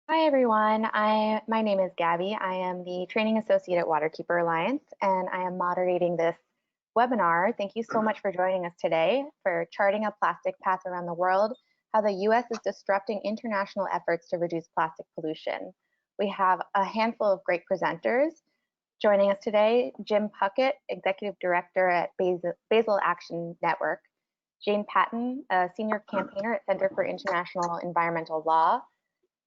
Hi everyone, my name is Gabby. I am the Training Associate at Waterkeeper Alliance, and I am moderating this webinar. Thank you so much for joining us today for Charting a Plastic Path Around the World, how the US is disrupting international efforts to reduce plastic pollution. We have a handful of great presenters joining us today. Jim Puckett, Executive Director at Basel Action Network. Jane Patton, a Senior Campaigner at Center for International Environmental Law.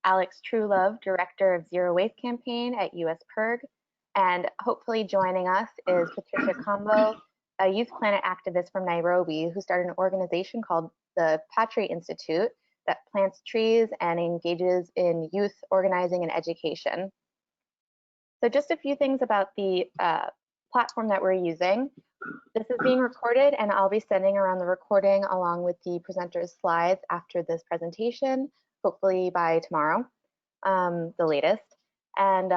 Alex Truelove, Director of Zero Waste Campaign at US PIRG, and hopefully joining us is Patricia Kombo, a youth planet activist from Nairobi who started an organization called the PaTree Initiative that plants trees and engages in youth organizing and education. So just a few things about the platform that we're using. This is being recorded, and I'll be sending around the recording along with the presenter's slides after this presentation, hopefully by tomorrow, the latest. And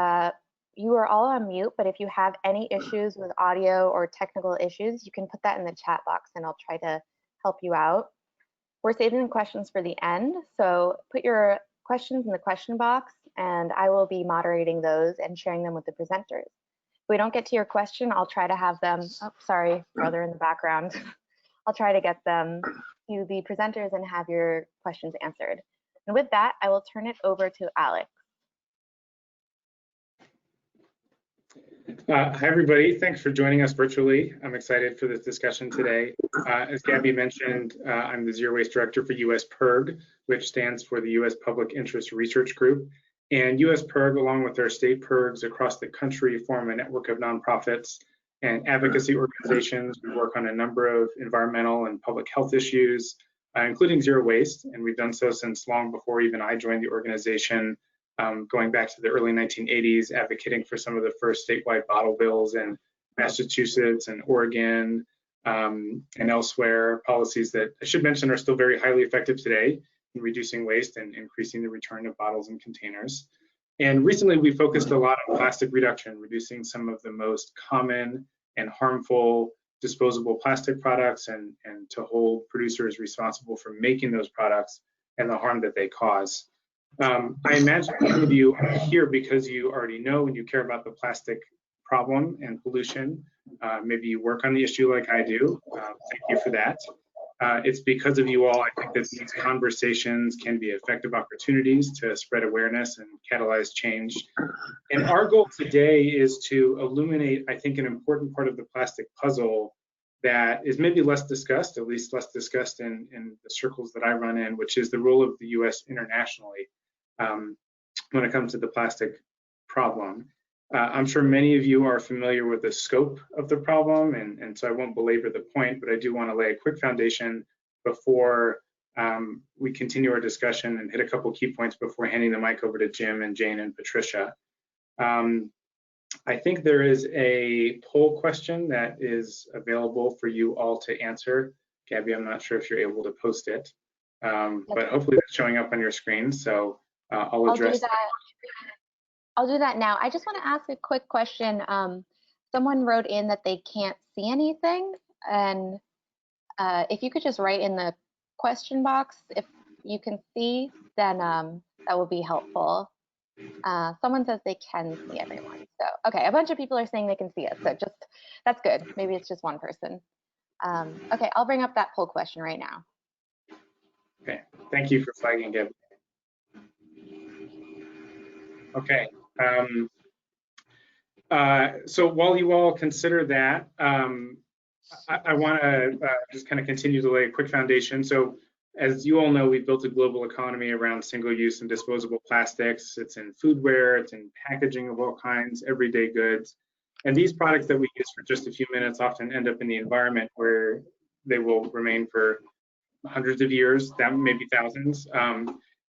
you are all on mute, but if you have any issues with audio or technical issues, you can put that in the chat box and I'll try to help you out. We're saving questions for the end, so put your questions in the question box and I will be moderating those and sharing them with the presenters. If we don't get to your question, I'll try to have them, oh, sorry, brother in the background. I'll try to get them to the presenters and have your questions answered. And with that, I will turn it over to Alex. Hi, everybody. Thanks for joining us virtually. I'm excited for this discussion today. As Gabby mentioned, I'm the Zero Waste Director for US PIRG, which stands for the US Public Interest Research Group. And US PIRG, along with our state PIRGs across the country, form a network of nonprofits and advocacy organizations. We work on a number of environmental and public health issues, including zero waste, and we've done so since long before even I joined the organization, going back to the early 1980s, advocating for some of the first statewide bottle bills in Massachusetts and Oregon and elsewhere, policies that I should mention are still very highly effective today in reducing waste and increasing the return of bottles and containers. And recently we focused a lot on plastic reduction, reducing some of the most common and harmful disposable plastic products and to hold producers responsible for making those products and the harm that they cause. I imagine many of you are here because you already know and you care about the plastic problem and pollution. Maybe you work on the issue like I do. Thank you for that. It's because of you all, I think that these conversations can be effective opportunities to spread awareness and catalyze change. And our goal today is to illuminate, I think, an important part of the plastic puzzle that is maybe less discussed, at least less discussed in the circles that I run in, which is the role of the US internationally when it comes to the plastic problem. I'm sure many of you are familiar with the scope of the problem, and so I won't belabor the point, but I do want to lay a quick foundation before we continue our discussion and hit a couple key points before handing the mic over to Jim and Jane and Patricia. I think there is a poll question that is available for you all to answer. Gabby, I'm not sure if you're able to post it, but hopefully it's showing up on your screen, so I'll address that. I'll do that now. I just want to ask a quick question. Someone wrote in that they can't see anything, and if you could just write in the question box if you can see, then that will be helpful. Someone says they can see everyone. So, okay, a bunch of people are saying they can see us, so just, that's good. Maybe it's just one person. Okay, I'll bring up that poll question right now. Okay, thank you for flagging, Gabby. Okay, so while you all consider that, I want to just kind of continue to lay a quick foundation. So as you all know, we've built a global economy around single-use and disposable plastics. It's in foodware, it's in packaging of all kinds, everyday goods. And these products that we use for just a few minutes often end up in the environment where they will remain for hundreds of years, maybe thousands.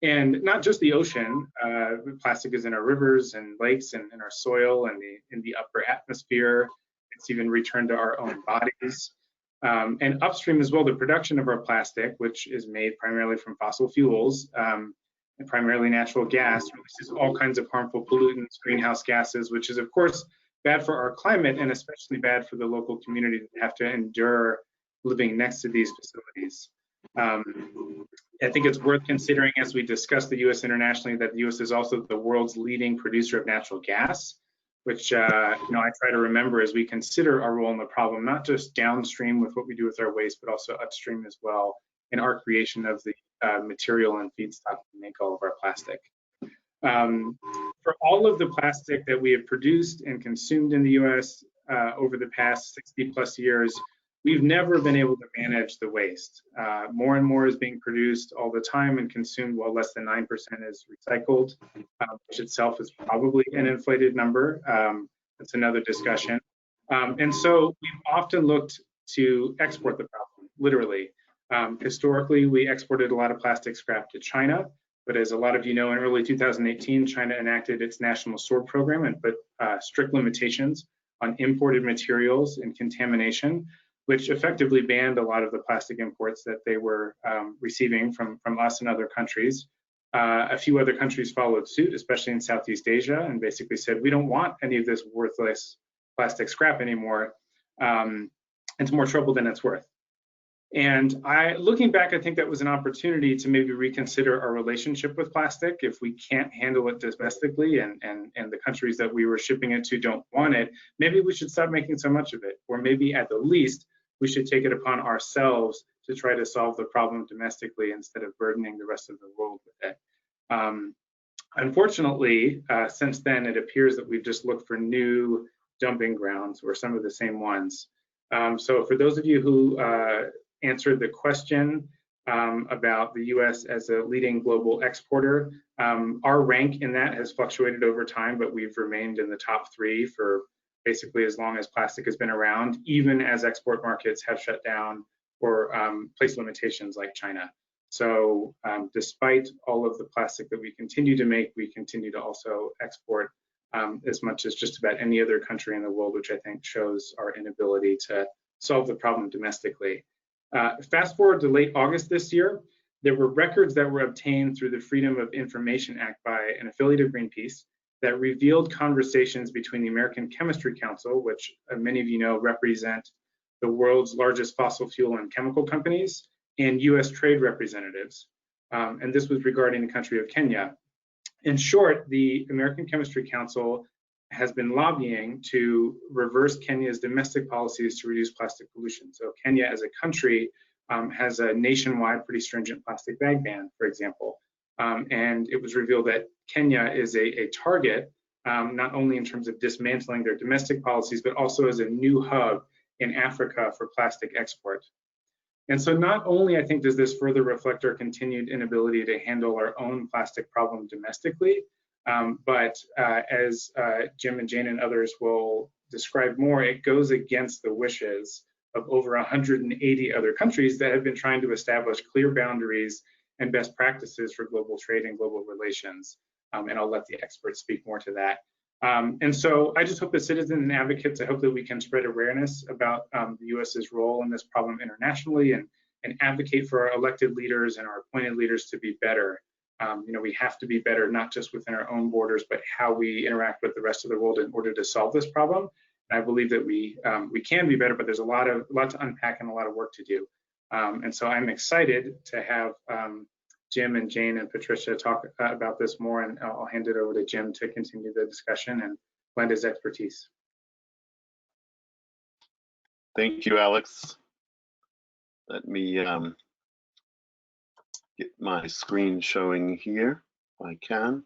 And not just the ocean, plastic is in our rivers and lakes and in our soil and in the upper atmosphere. It's even returned to our own bodies. And upstream as well, the production of our plastic, which is made primarily from fossil fuels and primarily natural gas, releases all kinds of harmful pollutants, greenhouse gases, which is of course bad for our climate and especially bad for the local community that have to endure living next to these facilities. I think it's worth considering as we discuss the U.S. internationally that the U.S. is also the world's leading producer of natural gas, which I try to remember as we consider our role in the problem, not just downstream with what we do with our waste, but also upstream as well in our creation of the material and feedstock to make all of our plastic. For all of the plastic that we have produced and consumed in the U.S. Over the past 60 plus years, we've never been able to manage the waste. More and more is being produced all the time and consumed, while less than 9% is recycled, which itself is probably an inflated number. That's another discussion. And so we've often looked to export the problem, literally. Historically, we exported a lot of plastic scrap to China, but as a lot of you know, in early 2018, China enacted its national sword program and put strict limitations on imported materials and contamination, which effectively banned a lot of the plastic imports that they were receiving from us and other countries. A few other countries followed suit, especially in Southeast Asia, and basically said, we don't want any of this worthless plastic scrap anymore. It's more trouble than it's worth. And looking back, I think that was an opportunity to maybe reconsider our relationship with plastic. If we can't handle it domestically and the countries that we were shipping it to don't want it, maybe we should stop making so much of it. Or maybe at the least, we should take it upon ourselves to try to solve the problem domestically instead of burdening the rest of the world with it. Unfortunately, since then, it appears that we've just looked for new dumping grounds or some of the same ones. So for those of you who answered the question about the US as a leading global exporter, our rank in that has fluctuated over time, but we've remained in the top 3 for basically as long as plastic has been around, even as export markets have shut down or placed limitations like China. So despite all of the plastic that we continue to make, we continue to also export as much as just about any other country in the world, which I think shows our inability to solve the problem domestically. Fast forward to late August this year, there were records that were obtained through the Freedom of Information Act by an affiliate of Greenpeace that revealed conversations between the American Chemistry Council, which many of you know represent the world's largest fossil fuel and chemical companies, and US trade representatives. And this was regarding the country of Kenya. In short, the American Chemistry Council has been lobbying to reverse Kenya's domestic policies to reduce plastic pollution. So Kenya as a country has a nationwide pretty stringent plastic bag ban, for example. And it was revealed that Kenya is a target, not only in terms of dismantling their domestic policies, but also as a new hub in Africa for plastic export. And so not only, I think, does this further reflect our continued inability to handle our own plastic problem domestically, but as Jim and Jane and others will describe more, it goes against the wishes of over 180 other countries that have been trying to establish clear boundaries and best practices for global trade and global relations. And I'll let the experts speak more to that. And so I just hope as citizens and advocates, I hope that we can spread awareness about the US's role in this problem internationally and advocate for our elected leaders and our appointed leaders to be better. We have to be better, not just within our own borders, but how we interact with the rest of the world in order to solve this problem. And I believe that we can be better, but there's a lot to unpack and a lot of work to do. And so I'm excited to have Jim and Jane and Patricia talk about this more, and I'll hand it over to Jim to continue the discussion and lend his expertise. Thank you, Alex. Let me get my screen showing here, if I can.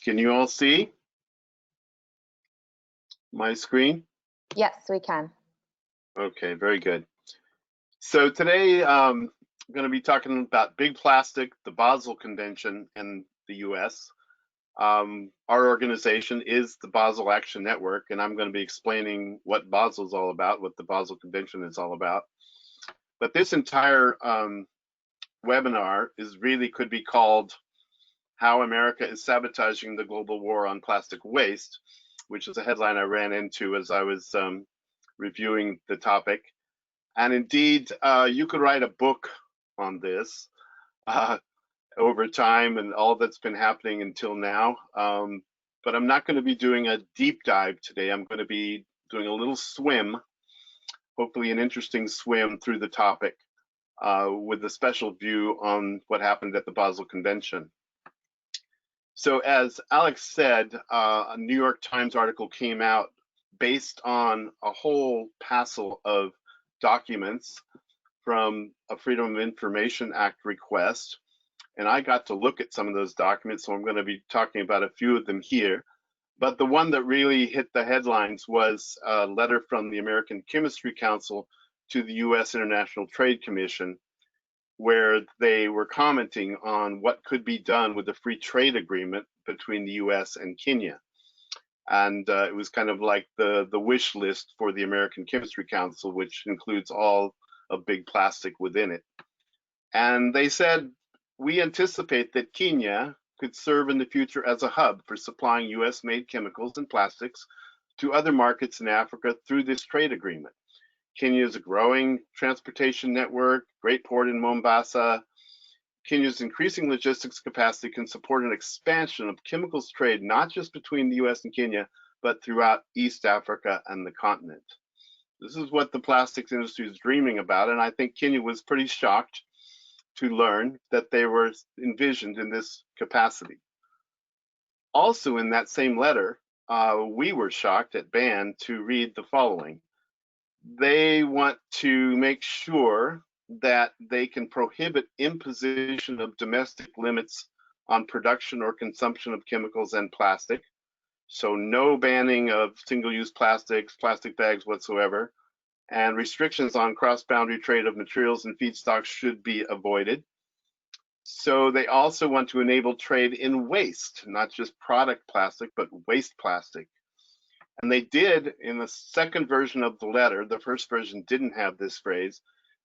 Can you all see my screen? Yes, we can. Okay, very good. So today I'm going to be talking about big plastic, the Basel Convention, and the US. Our organization is the Basel Action Network, and I'm going to be explaining what Basel is all about, what the Basel Convention is all about. But this entire webinar could be called How America is Sabotaging the Global War on Plastic Waste, which is a headline I ran into as I was reviewing the topic. And indeed, you could write a book on this over time and all that's been happening until now. But I'm not going to be doing a deep dive today. I'm going to be doing a little swim hopefully an interesting swim through the topic with a special view on what happened at the Basel Convention. So as Alex said, a New York Times article came out based on a whole passel of documents from a Freedom of Information Act request. And I got to look at some of those documents, so I'm going to be talking about a few of them here. But the one that really hit the headlines was a letter from the American Chemistry Council to the U.S. International Trade Commission, where they were commenting on what could be done with the free trade agreement between the U.S. and Kenya. And it was kind of like the wish list for the American Chemistry Council, which includes all of big plastic within it. And they said, we anticipate that Kenya could serve in the future as a hub for supplying US-made chemicals and plastics to other markets in Africa through this trade agreement. Kenya is a growing transportation network, great port in Mombasa. Kenya's increasing logistics capacity can support an expansion of chemicals trade, not just between the US and Kenya, but throughout East Africa and the continent. This is what the plastics industry is dreaming about, and I think Kenya was pretty shocked to learn that they were envisioned in this capacity. Also in that same letter, we were shocked at BAN to read the following. They want to make sure that they can prohibit imposition of domestic limits on production or consumption of chemicals and plastic. So no banning of single-use plastics, plastic bags whatsoever, and restrictions on cross-boundary trade of materials and feedstocks should be avoided. So they also want to enable trade in waste, not just product plastic, but waste plastic. And they did in the second version of the letter. The first version didn't have this phrase.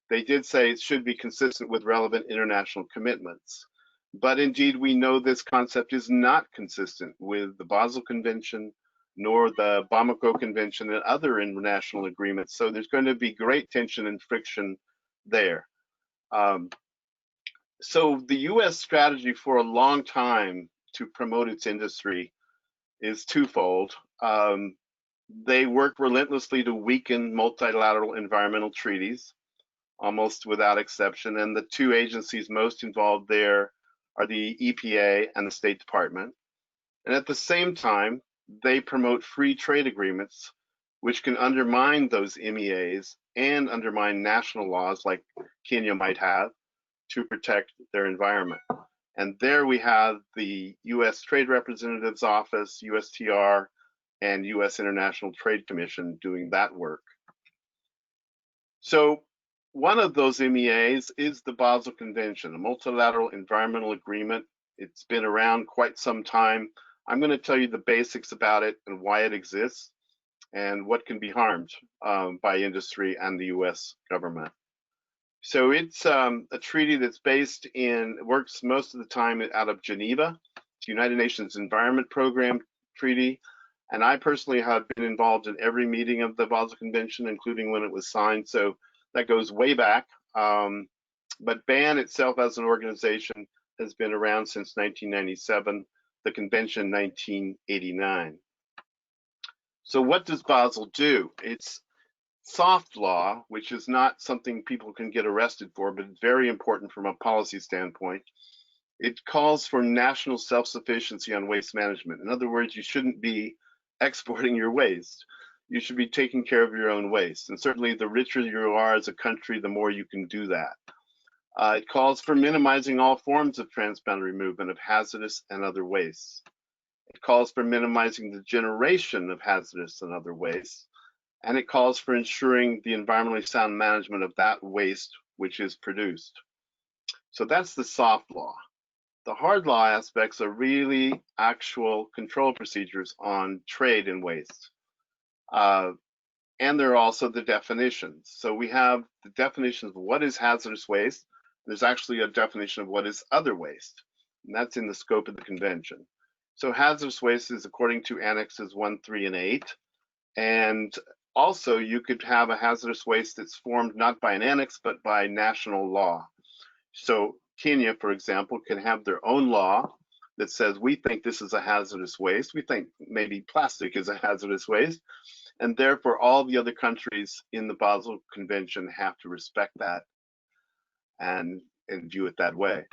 They did say it should be consistent with relevant international commitments. But indeed, we know this concept is not consistent with the Basel Convention, nor the Bamako Convention and other international agreements. So there's going to be great tension and friction there. So the US strategy for a long time to promote its industry is twofold. They work relentlessly to weaken multilateral environmental treaties, almost without exception. And the two agencies most involved there are the EPA and the State Department. And at the same time, they promote free trade agreements, which can undermine those MEAs and undermine national laws like Kenya might have to protect their environment. And there we have the US Trade Representative's Office, USTR, and US International Trade Commission doing that work. So one of those MEAs is the Basel Convention, a multilateral environmental agreement. It's been around quite some time. I'm going to tell you the basics about it and why it exists and what can be harmed by industry and the US government. So it's a treaty that's based in, works most of the time out of Geneva. It's United Nations Environment Program Treaty. And I personally have been involved in every meeting of the Basel Convention, including when it was signed. So that goes way back. But BAN itself as an organization has been around since 1997, the convention 1989. So what does Basel do? It's soft law, which is not something people can get arrested for, but it's very important from a policy standpoint. It calls for national self-sufficiency on waste management. In other words, you shouldn't be exporting your waste. You should be taking care of your own waste. And certainly the richer you are as a country, the more you can do that. It calls for minimizing all forms of transboundary movement of hazardous and other wastes. It calls for minimizing the generation of hazardous and other wastes. And it calls for ensuring the environmentally sound management of that waste which is produced. So that's the soft law. The hard law aspects are really actual control procedures on trade in waste. And there are also the definitions. So we have the definition of what is hazardous waste. There's actually a definition of what is other waste, and that's in the scope of the convention. So hazardous waste is according to annexes 1, 3, and 8. And also you could have a hazardous waste that's formed not by an annex, but by national law. So Kenya, for example, can have their own law that says we think this is a hazardous waste. We think maybe plastic is a hazardous waste. And therefore, all the other countries in the Basel Convention have to respect that and view it that way.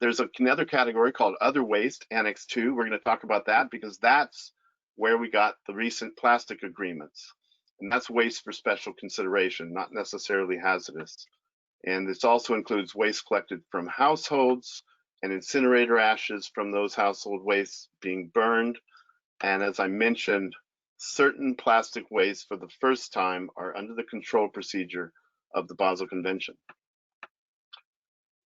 There's another category called other waste, Annex 2. We're going to talk about that because that's where we got the recent plastic agreements. And that's waste for special consideration, not necessarily hazardous. And this also includes waste collected from households and incinerator ashes from those household wastes being burned. And as I mentioned, certain plastic wastes for the first time are under the control procedure of the Basel Convention.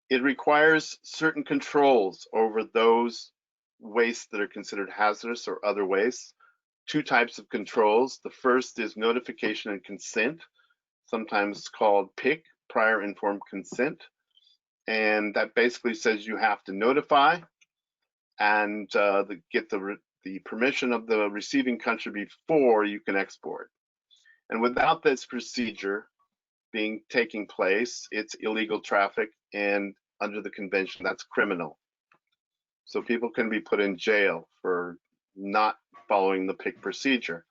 It requires certain controls over those wastes that are considered hazardous or other wastes. Two types of controls. The first is notification and consent, sometimes called PIC, prior informed consent. And that basically says you have to notify and get the permission of the receiving country before you can export. And without this procedure taking place, it's illegal traffic, and under the convention, that's criminal. So people can be put in jail for not following the PIC procedure.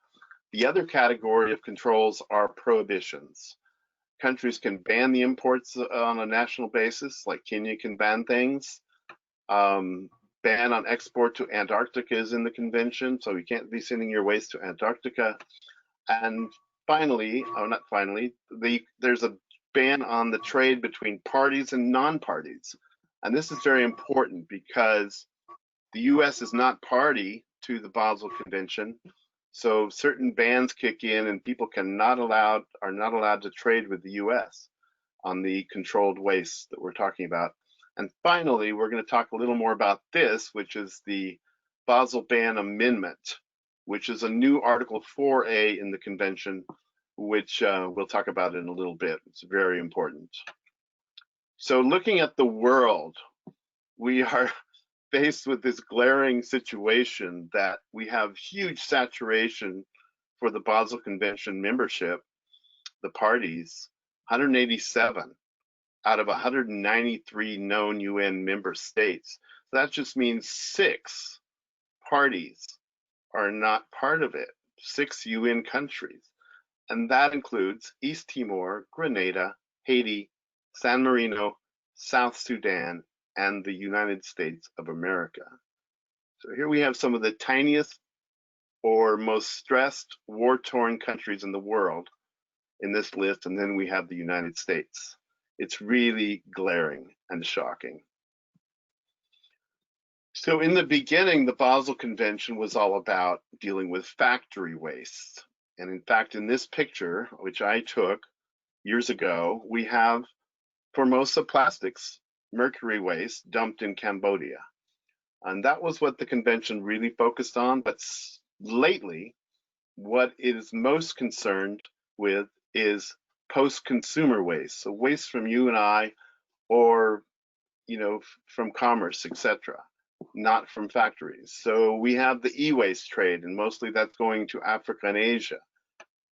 The other category of controls are prohibitions. Countries can ban the imports on a national basis, like Kenya can ban things. Ban on export to Antarctica is in the convention, so you can't be sending your waste to Antarctica. And finally, not finally, there's a ban on the trade between parties and non-parties. And this is very important because the US is not party to the Basel Convention, so certain bans kick in and people are not allowed to trade with the US on the controlled waste that we're talking about. And finally, we're going to talk a little more about this, which is the Basel Ban Amendment, which is a new Article 4A in the convention, which we'll talk about in a little bit. It's very important. So looking at the world, we are faced with this glaring situation that we have huge saturation for the Basel Convention membership, the parties, 187 out of 193 known UN member states. So that just means 6 parties are not part of it, 6 UN countries. And that includes East Timor, Grenada, Haiti, San Marino, South Sudan, and the United States of America. So here we have some of the tiniest or most stressed, war-torn countries in the world in this list, and then we have the United States. It's really glaring and shocking. So in the beginning, the Basel Convention was all about dealing with factory waste. And in fact, in this picture, which I took years ago, we have Formosa Plastics mercury waste dumped in Cambodia. And that was what the convention really focused on. But lately, what it is most concerned with is post-consumer waste. So waste from you and I, or from commerce, etc., not from factories. So we have the e-waste trade, and mostly that's going to Africa and Asia.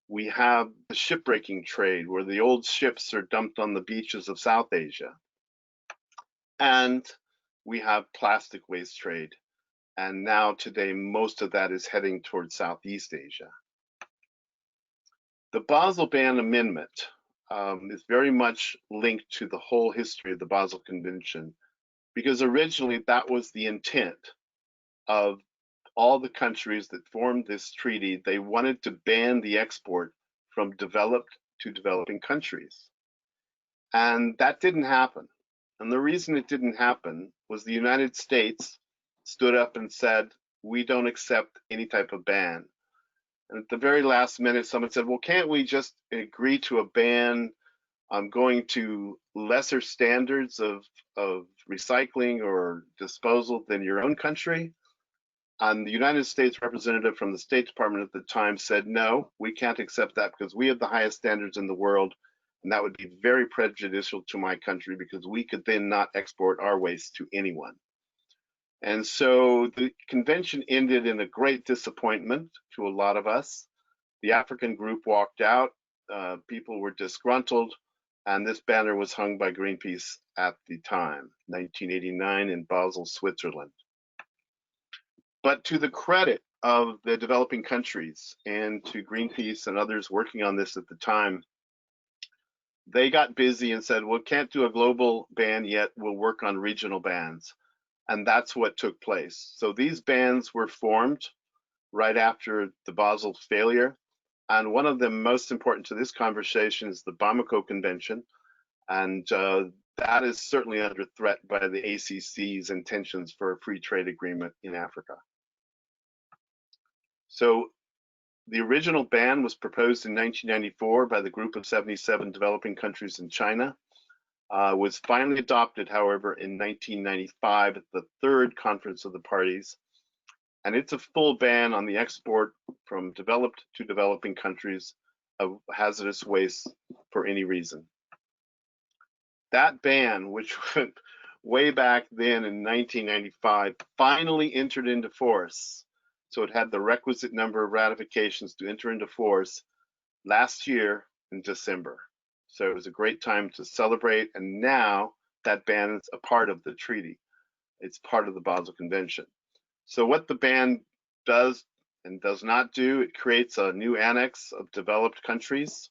We have the shipbreaking trade, where the old ships are dumped on the beaches of South Asia. And we have plastic waste trade. And now today, most of that is heading towards Southeast Asia. The Basel Ban Amendment is very much linked to the whole history of the Basel Convention, because originally that was the intent of all the countries that formed this treaty. They wanted to ban the export from developed to developing countries. And that didn't happen. And the reason it didn't happen was the United States stood up and said, we don't accept any type of ban. And at the very last minute, someone said, well, can't we just agree to a ban on going to lesser standards of recycling or disposal than your own country? And the United States representative from the State Department at the time said, no, we can't accept that because we have the highest standards in the world. And that would be very prejudicial to my country because we could then not export our waste to anyone. And so the convention ended in a great disappointment to a lot of us. The African group walked out, people were disgruntled, and this banner was hung by Greenpeace at the time, 1989 in Basel, Switzerland. But to the credit of the developing countries and to Greenpeace and others working on this at the time, they got busy and said, well, can't do a global ban yet, we'll work on regional bans. And that's what took place. So these bans were formed right after the Basel failure. And one of them most important to this conversation is the Bamako Convention. And that is certainly under threat by the ACC's intentions for a free trade agreement in Africa. So the original ban was proposed in 1994 by the group of 77 developing countries in China. Was finally adopted, however, in 1995 at the third conference of the parties. And it's a full ban on the export from developed to developing countries of hazardous waste for any reason. That ban, which went way back then in 1995, finally entered into force. So it had the requisite number of ratifications to enter into force last year in December. So it was a great time to celebrate, and now that ban is a part of the treaty. It's part of the Basel Convention. So what the ban does and does not do, it creates a new annex of developed countries,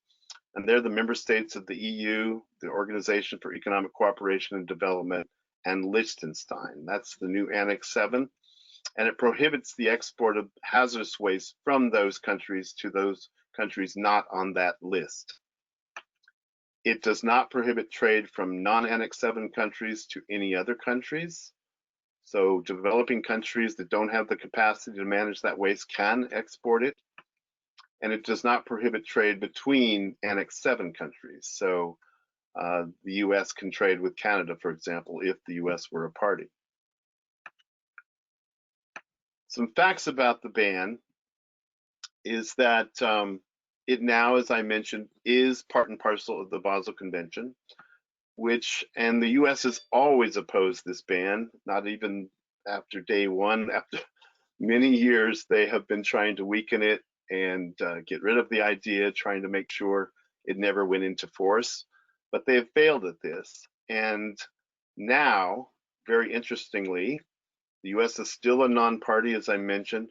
and they're the member states of the EU, the Organization for Economic Cooperation and Development, and Liechtenstein. That's the new Annex 7, and it prohibits the export of hazardous waste from those countries to those countries not on that list. It does not prohibit trade from non-Annex 7 countries to any other countries. So developing countries that don't have the capacity to manage that waste can export it. And it does not prohibit trade between Annex 7 countries. So the US can trade with Canada, for example, if the US were a party. Some facts about the ban is that it now, as I mentioned, is part and parcel of the Basel Convention, and the US has always opposed this ban, not even after day one. After many years, they have been trying to weaken it and get rid of the idea, trying to make sure it never went into force. But they have failed at this. And now, very interestingly, the US is still a non-party, as I mentioned,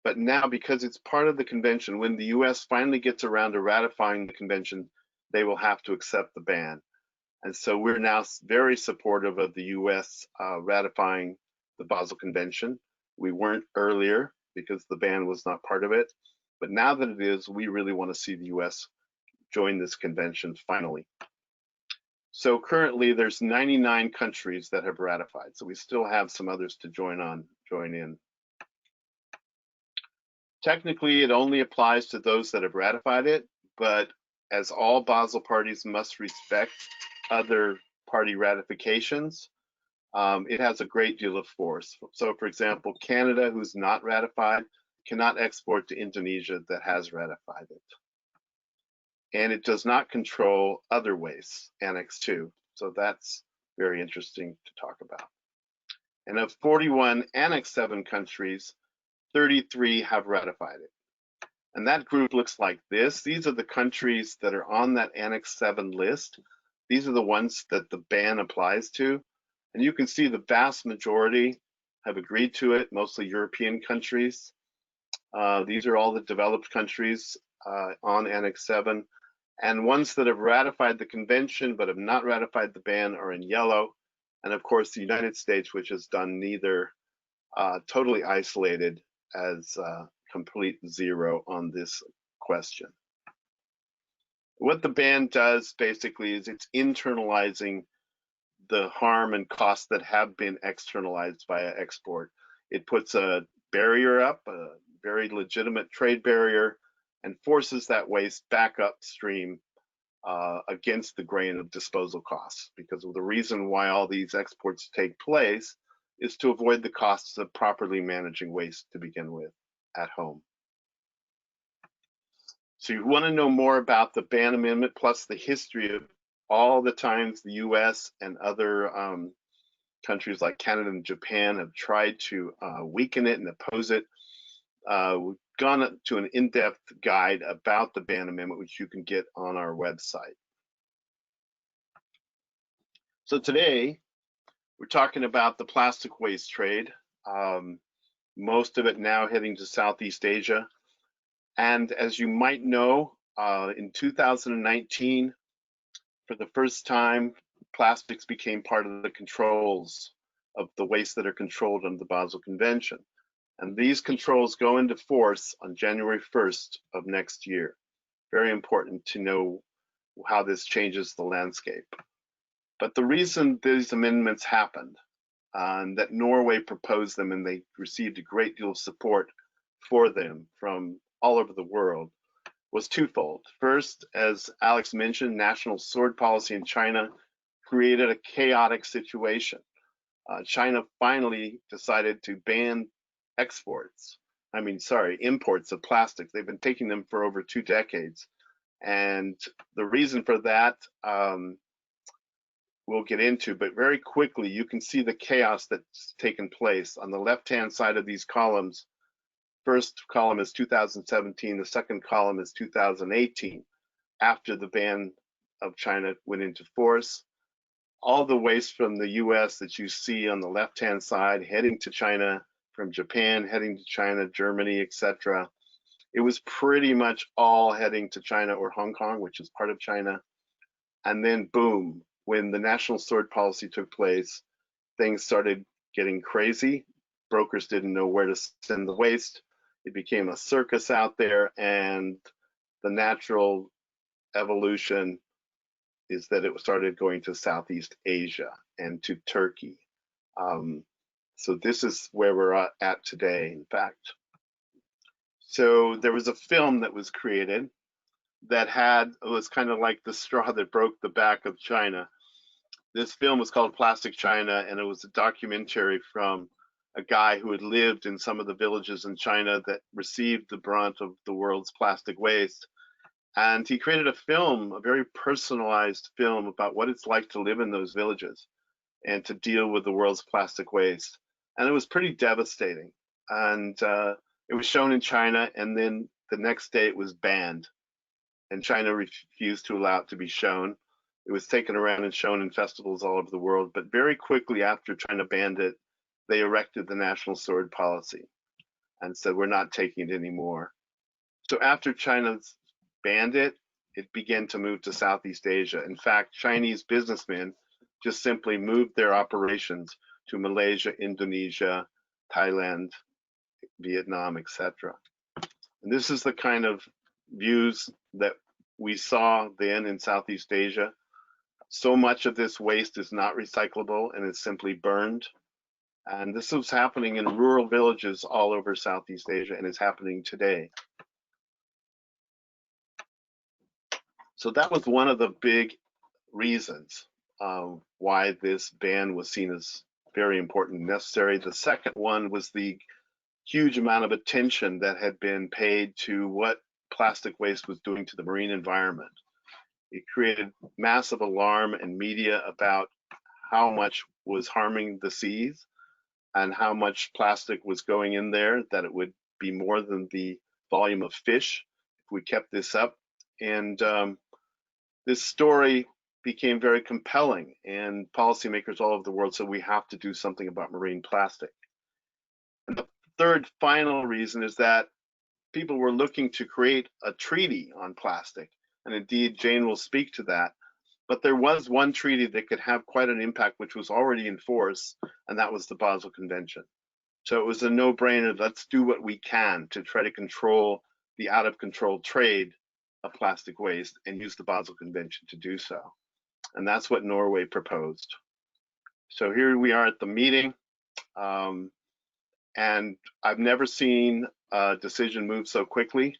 but now, because it's part of the convention, when the US finally gets around to ratifying the convention, they will have to accept the ban. And so we're now very supportive of the US ratifying the Basel Convention. We weren't earlier because the ban was not part of it. But now that it is, we really want to see the US join this convention finally. So currently there's 99 countries that have ratified. So we still have some others to join in. Technically, it only applies to those that have ratified it, but as all Basel parties must respect other party ratifications, it has a great deal of force. So, for example, Canada, who's not ratified, cannot export to Indonesia that has ratified it. And it does not control other wastes, Annex 2. So that's very interesting to talk about. And of 41 Annex 7 countries, 33 have ratified it. And that group looks like this. These are the countries that are on that Annex 7 list. These are the ones that the ban applies to. And you can see the vast majority have agreed to it, mostly European countries. These are all the developed countries on Annex 7. And ones that have ratified the convention but have not ratified the ban are in yellow. And of course, the United States, which has done neither, totally isolated as complete zero on this question. What the ban does basically is it's internalizing the harm and costs that have been externalized via export. It puts a barrier up, a very legitimate trade barrier, and forces that waste back upstream against the grain of disposal costs. Because the reason why all these exports take place is to avoid the costs of properly managing waste to begin with at home. So you want to know more about the ban amendment plus the history of all the times the US and other countries like Canada and Japan have tried to weaken it and oppose it. We've gone to an in-depth guide about the ban amendment, which you can get on our website. So today, we're talking about the plastic waste trade. most of it now heading to Southeast Asia. And as you might know, in 2019, for the first time, plastics became part of the controls of the waste that are controlled under the Basel Convention. And these controls go into force on January 1st of next year. Very important to know how this changes the landscape. But the reason these amendments happened, and that Norway proposed them and they received a great deal of support for them from all over the world, was twofold. First, as Alex mentioned, national sword policy in China created a chaotic situation. China finally decided to ban imports of plastics. They've been taking them for over 2 decades. And the reason for that, we'll get into, but very quickly, you can see the chaos that's taken place. On the left-hand side of these columns, first column is 2017, the second column is 2018, after the ban of China went into force. All the waste from the US that you see on the left-hand side heading to China, from Japan heading to China, Germany, etc. It was pretty much all heading to China or Hong Kong, which is part of China. And then boom, when the national sword policy took place, things started getting crazy. Brokers didn't know where to send the waste. It became a circus out there, and the natural evolution is that it started going to Southeast Asia and to Turkey. So this is where we're at today, in fact. So there was a film that was created that was kind of like the straw that broke the back of China. This film was called Plastic China, and it was a documentary from a guy who had lived in some of the villages in China that received the brunt of the world's plastic waste. And he created a film, a very personalized film about what it's like to live in those villages and to deal with the world's plastic waste. And it was pretty devastating. And it was shown in China, and then the next day it was banned. And China refused to allow it to be shown. It was taken around and shown in festivals all over the world. But very quickly after China banned it, they erected the national sword policy and said, we're not taking it anymore. So after China banned it, it began to move to Southeast Asia. In fact, Chinese businessmen just simply moved their operations to Malaysia, Indonesia, Thailand, Vietnam, etc. And this is the kind of views that we saw then in Southeast Asia. So much of this waste is not recyclable and is simply burned. And this was happening in rural villages all over Southeast Asia, and is happening today. So that was one of the big reasons why this ban was seen as very important and necessary. The second one was the huge amount of attention that had been paid to what plastic waste was doing to the marine environment. It created massive alarm and media about how much was harming the seas and how much plastic was going in there, that it would be more than the volume of fish if we kept this up. And this story became very compelling, and policymakers all over the world said we have to do something about marine plastic. And the third final reason is that people were looking to create a treaty on plastic, and indeed Jane will speak to that. But there was one treaty that could have quite an impact, which was already in force, and that was the Basel Convention. So it was a no-brainer. Let's do what we can to try to control the out-of-control trade of plastic waste and use the Basel Convention to do so. And that's what Norway proposed. So here we are at the meeting. And I've never seen a decision move so quickly.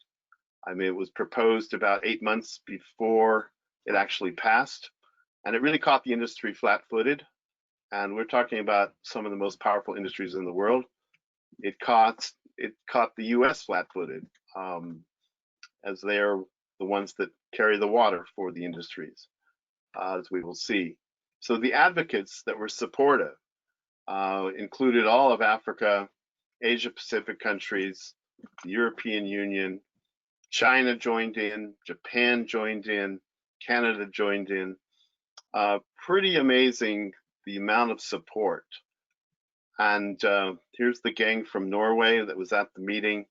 I mean, it was proposed about 8 months before it actually passed, and it really caught the industry flat-footed. And we're talking about some of the most powerful industries in the world. It caught the US flat-footed, as they are the ones that carry the water for the industries, as we will see. So the advocates that were supportive included all of Africa, Asia Pacific countries, the European Union, China joined in, Japan joined in, Canada joined in. Pretty amazing the amount of support And here's the gang from Norway that was at the meeting,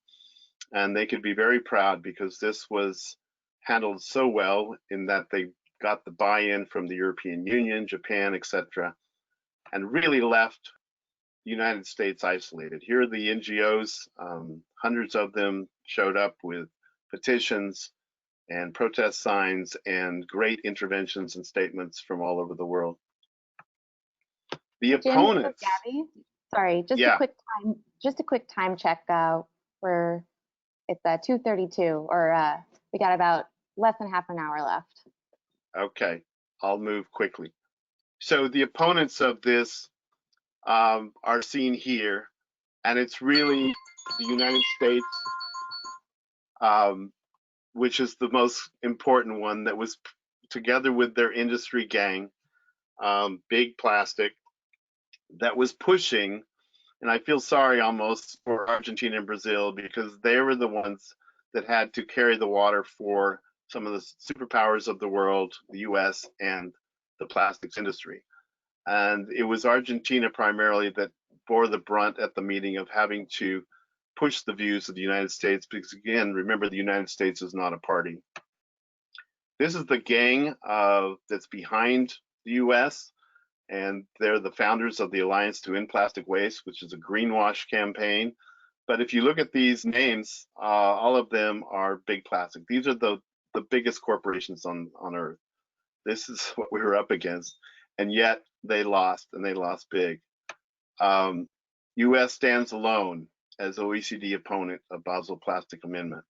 and they could be very proud because this was handled so well in that they got the buy-in from the European Union, Japan, etc., and really left the United States isolated. Here are the NGOs, hundreds of them showed up with petitions and protest signs and great interventions and statements from all over the world. The Jim, opponents, Gabby. Sorry, yeah, just a quick time check. Where it's 2:32, or we got about less than half an hour left. okay, I'll move quickly. So the opponents of this are seen here, and it's really the United States, which is the most important one, that was together with their industry gang, Big Plastic, that was pushing. And I feel sorry almost for Argentina and Brazil because they were the ones that had to carry the water for some of the superpowers of the world, the US and the plastics industry. And it was Argentina primarily that bore the brunt at the meeting of having to push the views of the United States because, again, remember, the United States is not a party. This is the gang that's behind the US, and they're the founders of the Alliance to End Plastic Waste, which is a greenwash campaign. But if you look at these names, all of them are Big Plastic. These are the biggest corporations on Earth. This is what we were up against, and yet they lost, and they lost big. US stands alone as OECD opponent of Basel Plastic Amendment.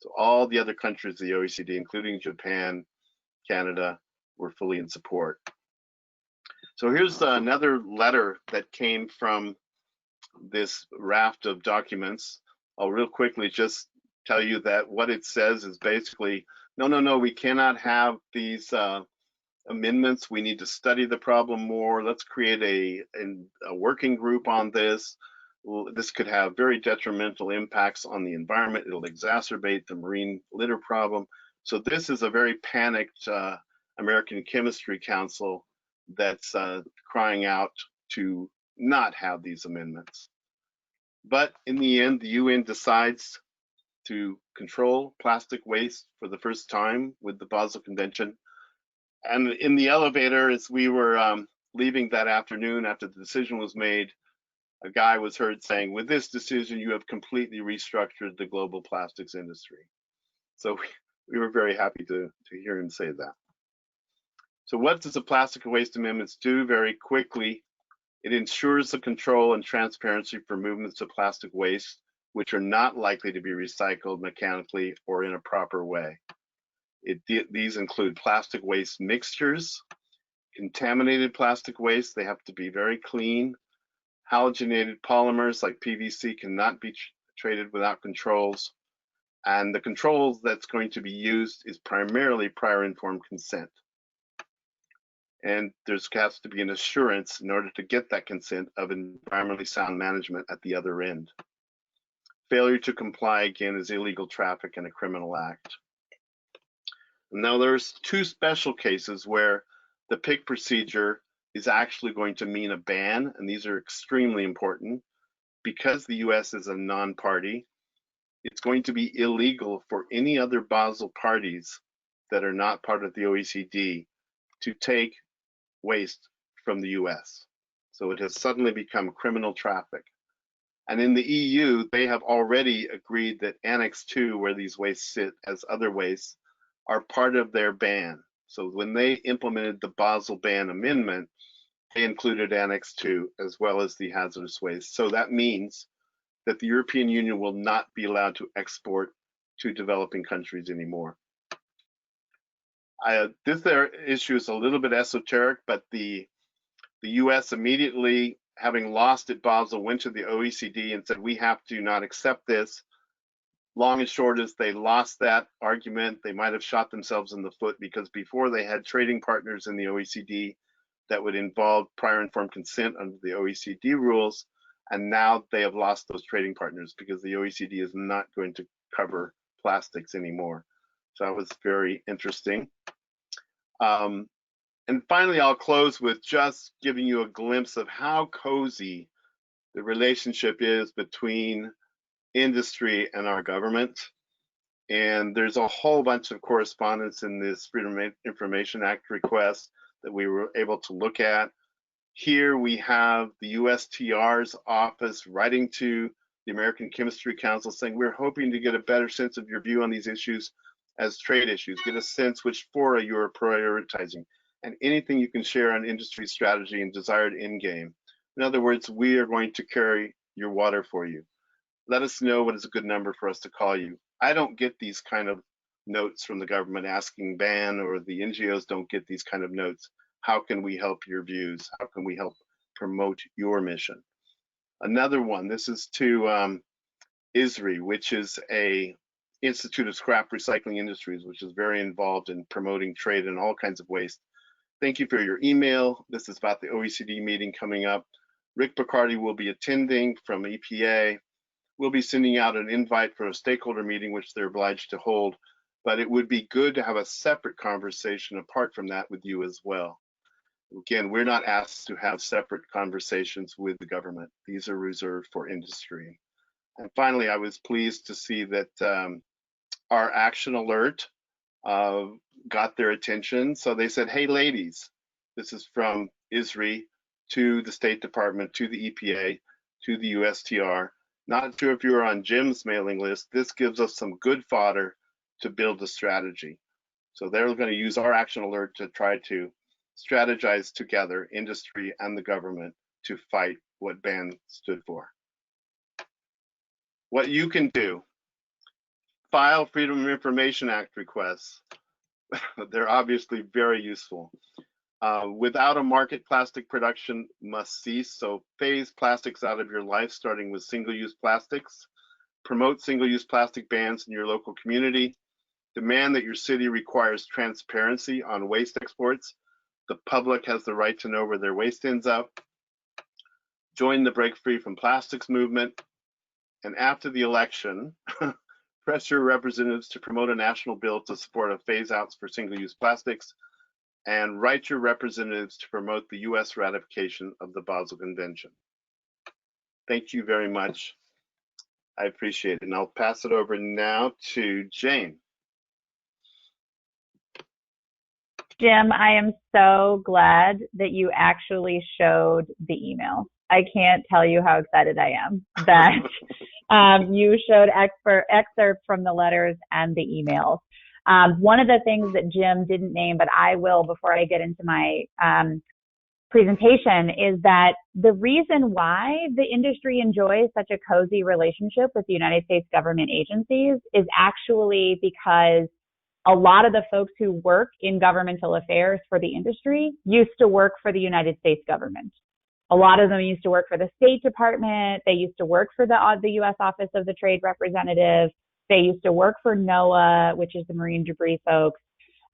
So all the other countries of the OECD, including Japan, Canada, were fully in support. So here's another letter that came from this raft of documents. I'll real quickly just tell you that what it says is basically, no, we cannot have these amendments. We need to study the problem more. Let's create a working group on this. This could have very detrimental impacts on the environment. It'll exacerbate the marine litter problem. So this is a very panicked American Chemistry Council that's crying out to not have these amendments. But in the end, the UN decides to control plastic waste for the first time with the Basel Convention. And in the elevator, as we were leaving that afternoon after the decision was made, a guy was heard saying, with this decision, you have completely restructured the global plastics industry. So we were very happy to hear him say that. So what does the Plastic Waste Amendments do? Very quickly, it ensures the control and transparency for movements of plastic waste, which are not likely to be recycled mechanically or in a proper way. These include plastic waste mixtures, contaminated plastic waste, they have to be very clean. Halogenated polymers like PVC cannot be traded without controls. And the controls that's going to be used is primarily prior informed consent. And there has to be an assurance in order to get that consent of environmentally sound management at the other end. Failure to comply, again, is illegal traffic and a criminal act. Now there's two special cases where the PIC procedure is actually going to mean a ban, and these are extremely important. Because the US is a non-party, it's going to be illegal for any other Basel parties that are not part of the OECD to take waste from the US. So it has suddenly become criminal traffic. And in the EU, they have already agreed that Annex 2, where these wastes sit as other wastes, are part of their ban. So when they implemented the Basel Ban Amendment, they included Annex 2 as well as the hazardous waste. So that means that the European Union will not be allowed to export to developing countries anymore. This issue is a little bit esoteric, but the US immediately, having lost at Basel, went to the OECD and said, we have to not accept this. Long and short is they lost that argument. They might have shot themselves in the foot because before they had trading partners in the OECD that would involve prior informed consent under the OECD rules. And now they have lost those trading partners because the OECD is not going to cover plastics anymore. So that was very interesting. And finally, I'll close with just giving you a glimpse of how cozy the relationship is between industry and our government. And there's a whole bunch of correspondence in this Freedom of Information Act request that we were able to look at. Here we have the USTR's office writing to the American Chemistry Council saying, we're hoping to get a better sense of your view on these issues as trade issues, get a sense which fora you are prioritizing, and anything you can share on industry strategy and desired end game. In other words, we are going to carry your water for you. Let us know what is a good number for us to call you. I don't get these kind of notes from the government asking ban, or the NGOs don't get these kind of notes. How can we help your views? How can we help promote your mission? Another one, this is to ISRI, which is a Institute of Scrap Recycling Industries, which is very involved in promoting trade in all kinds of waste. Thank you for your email. This is about the OECD meeting coming up. Rick Picardi will be attending from EPA. We'll be sending out an invite for a stakeholder meeting, which they're obliged to hold, but it would be good to have a separate conversation apart from that with you as well. Again, we're not asked to have separate conversations with the government. These are reserved for industry. And finally, I was pleased to see that our action alert got their attention. So they said, hey, ladies, this is from ISRI to the State Department, to the EPA, to the USTR. Not sure if you're on Jim's mailing list. This gives us some good fodder to build a strategy. So they're going to use our action alert to try to strategize together, industry and the government, to fight what ban stood for. What you can do: file Freedom of Information Act requests. They're obviously very useful. Without a market, plastic production must cease. So phase plastics out of your life, starting with single-use plastics. Promote single-use plastic bans in your local community. Demand that your city requires transparency on waste exports. The public has the right to know where their waste ends up. Join the Break Free from Plastics movement. And after the election, press your representatives to promote a national bill to support a phase-outs for single-use plastics, and write your representatives to promote the U.S. ratification of the Basel Convention. Thank you very much. I appreciate it. And I'll pass it over now to Jane. Jim, I am so glad that you actually showed the email. I can't tell you how excited I am that you showed excerpts from the letters and the emails. One of the things that Jim didn't name, but I will before I get into my presentation, is that the reason why the industry enjoys such a cozy relationship with the United States government agencies is actually because a lot of the folks who work in governmental affairs for the industry used to work for the United States government. A lot of them used to work for the State Department. They used to work for the U.S. Office of the Trade Representative. They used to work for NOAA, which is the marine debris folks.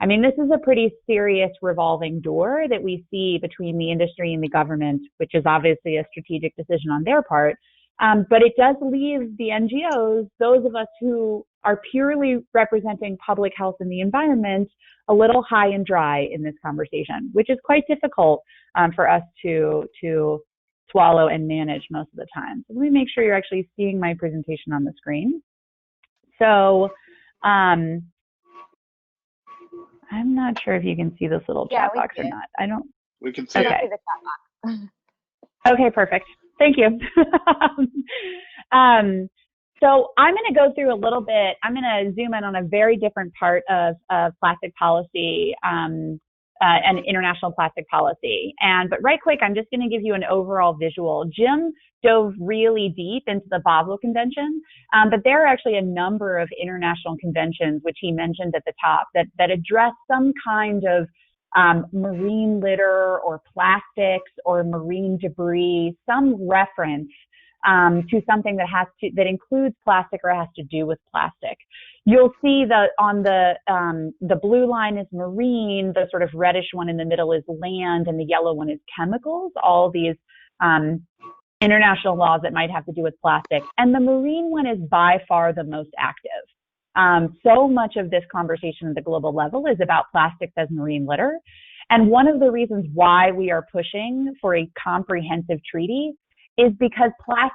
I mean, this is a pretty serious revolving door that we see between the industry and the government, which is obviously a strategic decision on their part. But it does leave the NGOs, those of us who are purely representing public health and the environment, a little high and dry in this conversation, which is quite difficult for us to swallow and manage most of the time. So let me make sure you're actually seeing my presentation on the screen. So I'm not sure if you can see this little chat box or not. I don't. We can see okay. it. Okay, perfect. Thank you. So I'm going to go through a little bit. I'm going to zoom in on a very different part of plastic policy and international plastic policy. But right quick, I'm just going to give you an overall visual. Jim dove really deep into the Basel Convention, but there are actually a number of international conventions, which he mentioned at the top, that address some kind of marine litter or plastics or marine debris, some reference to something that includes plastic or has to do with plastic. You'll see that on the blue line is marine, the sort of reddish one in the middle is land, and the yellow one is chemicals, all these international laws that might have to do with plastic. And the marine one is by far the most active. So much of this conversation at the global level is about plastics as marine litter. And one of the reasons why we are pushing for a comprehensive treaty is because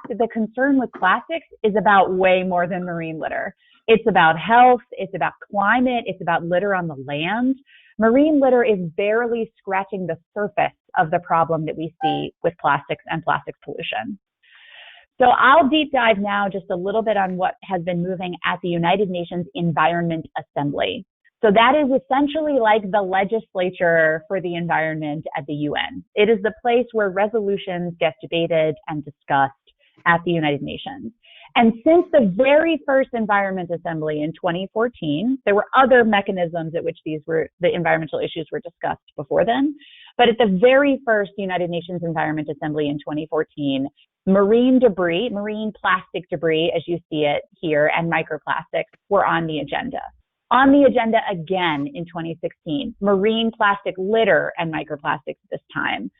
the concern with plastics is about way more than marine litter. It's about health, it's about climate, it's about litter on the land. Marine litter is barely scratching the surface of the problem that we see with plastics and plastics pollution. So I'll deep dive now just a little bit on what has been moving at the United Nations Environment Assembly. So that is essentially like the legislature for the environment at the UN. It is the place where resolutions get debated and discussed at the United Nations. And since the very first Environment Assembly in 2014, there were other mechanisms at which the environmental issues were discussed before then. But at the very first United Nations Environment Assembly in 2014, marine debris, marine plastic debris, as you see it here, and microplastics were on the agenda. On the agenda again in 2016, marine plastic litter and microplastics this time.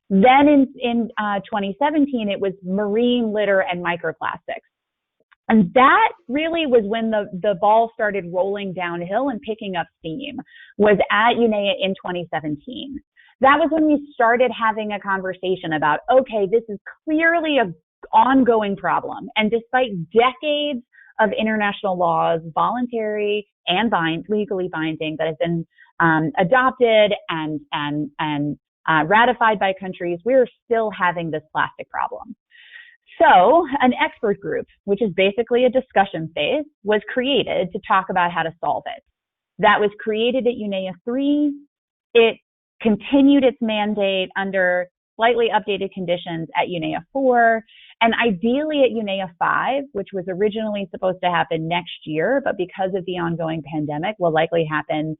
Then in 2017, it was marine litter and microplastics. And that really was when the ball started rolling downhill and picking up steam, was at UNEA in 2017. That was when we started having a conversation about, okay, this is clearly an ongoing problem. And despite decades of international laws, voluntary and legally binding, that have been adopted and ratified by countries, we're still having this plastic problem. So an expert group, which is basically a discussion phase, was created to talk about how to solve it. That was created at UNEA 3. It continued its mandate under slightly updated conditions at UNEA 4, and ideally at UNEA 5, which was originally supposed to happen next year, but because of the ongoing pandemic will likely happen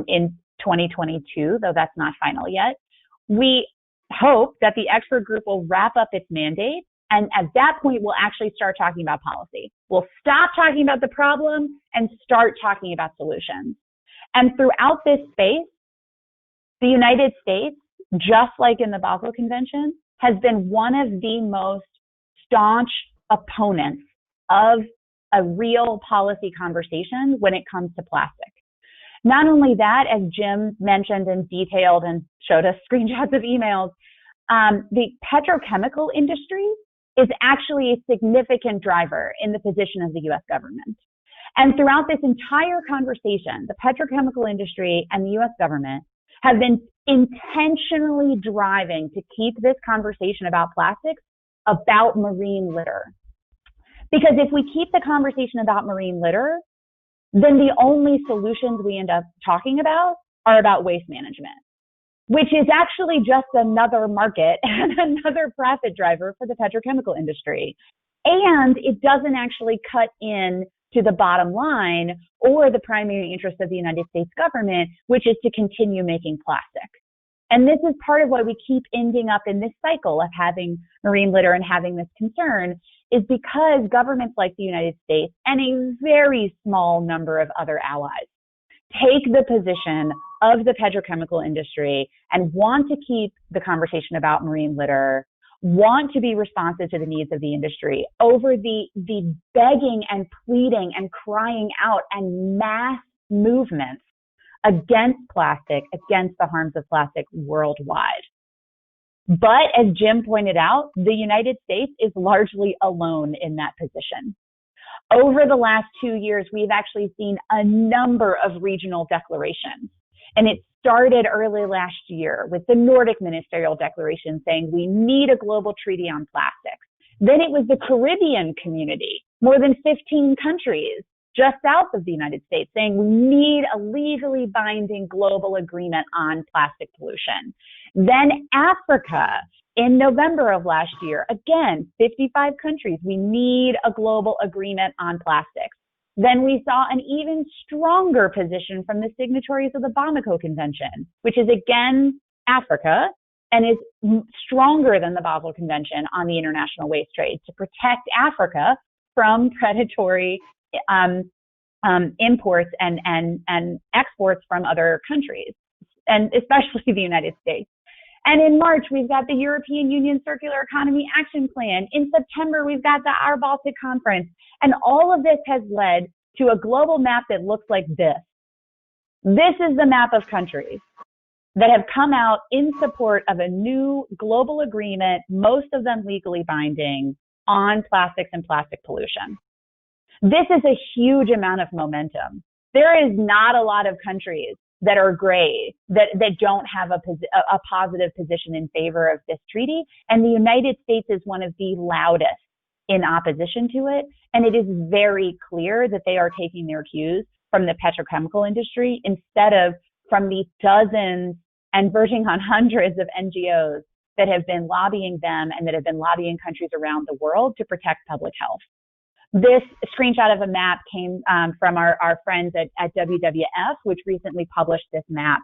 in 2022, though that's not final yet. We hope that the expert group will wrap up its mandate, and at that point, we'll actually start talking about policy. We'll stop talking about the problem and start talking about solutions. And throughout this space, the United States, just like in the Basel Convention, has been one of the most staunch opponents of a real policy conversation when it comes to plastic. Not only that, as Jim mentioned and detailed and showed us screenshots of emails, the petrochemical industry is actually a significant driver in the position of the US government. And throughout this entire conversation, the petrochemical industry and the US government have been intentionally driving to keep this conversation about plastics about marine litter. Because if we keep the conversation about marine litter, then the only solutions we end up talking about are about waste management, which is actually just another market and another profit driver for the petrochemical industry. And it doesn't actually cut in to the bottom line or the primary interest of the United States government, which is to continue making plastic. And this is part of why we keep ending up in this cycle of having marine litter and having this concern, is because governments like the United States and a very small number of other allies take the position of the petrochemical industry and want to keep the conversation about marine litter, want to be responsive to the needs of the industry over the begging and pleading and crying out and mass movements against plastic, against the harms of plastic worldwide. But as Jim pointed out, the United States is largely alone in that position. Over the last 2 years, we've actually seen a number of regional declarations. And it started early last year with the Nordic Ministerial Declaration saying we need a global treaty on plastics. Then it was the Caribbean community, more than 15 countries just south of the United States, saying we need a legally binding global agreement on plastic pollution. Then Africa, in November of last year, again, 55 countries, we need a global agreement on plastics. Then we saw an even stronger position from the signatories of the Bamako Convention, which is again Africa and is stronger than the Basel Convention on the international waste trade to protect Africa from predatory imports and exports from other countries, and especially the United States. And in March, we've got the European Union Circular Economy Action Plan. In September, we've got the Our Baltic Conference. And all of this has led to a global map that looks like this. This is the map of countries. that have come out in support of a new global agreement, most of them legally binding, on plastics and plastic pollution. This is a huge amount of momentum. There is not a lot of countries that are gray, that don't have a positive position in favor of this treaty. And the United States is one of the loudest in opposition to it. And it is very clear that they are taking their cues from the petrochemical industry instead of from the dozens and verging on hundreds of NGOs that have been lobbying them and that have been lobbying countries around the world to protect public health. This screenshot of a map came from our friends at WWF, which recently published this map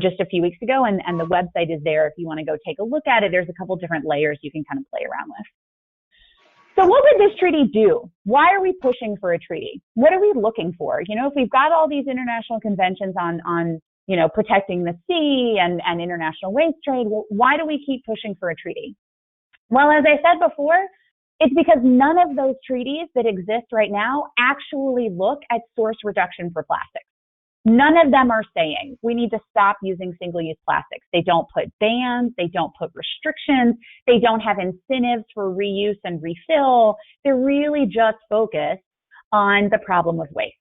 just a few weeks ago, and the website is there if you want to go take a look at it. There's a couple different layers you can kind of play around with. So what would this treaty do? Why are we pushing for a treaty? What are we looking for? You know, if we've got all these international conventions on you know, protecting the sea and international waste trade, well, why do we keep pushing for a treaty? Well, as I said before, it's because none of those treaties that exist right now actually look at source reduction for plastics. None of them are saying we need to stop using single-use plastics. They don't put bans, they don't put restrictions, they don't have incentives for reuse and refill. They're really just focused on the problem of waste.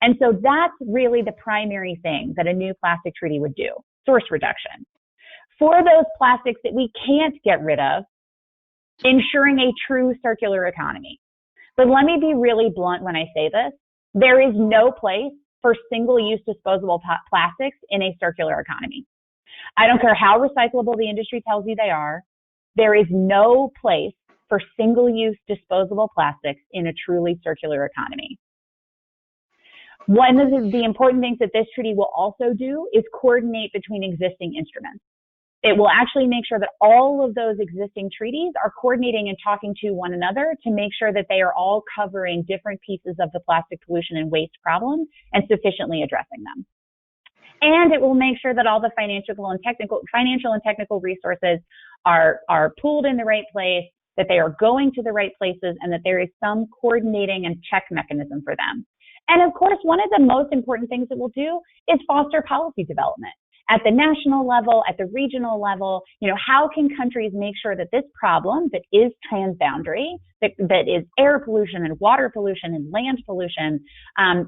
And so that's really the primary thing that a new plastic treaty would do, source reduction. For those plastics that we can't get rid of, ensuring a true circular economy. But let me be really blunt when I say this. There is no place for single-use disposable plastics in a circular economy. I don't care how recyclable the industry tells you they are. There is no place for single-use disposable plastics in a truly circular economy. One of the important things that this treaty will also do is coordinate between existing instruments. It will actually make sure that all of those existing treaties are coordinating and talking to one another to make sure that they are all covering different pieces of the plastic pollution and waste problem and sufficiently addressing them. And it will make sure that all the financial and technical resources are pooled in the right place, that they are going to the right places, and that there is some coordinating and check mechanism for them. And of course, one of the most important things it will do is foster policy development. At the national level, at the regional level, you know, how can countries make sure that this problem that is transboundary, that is air pollution and water pollution and land pollution,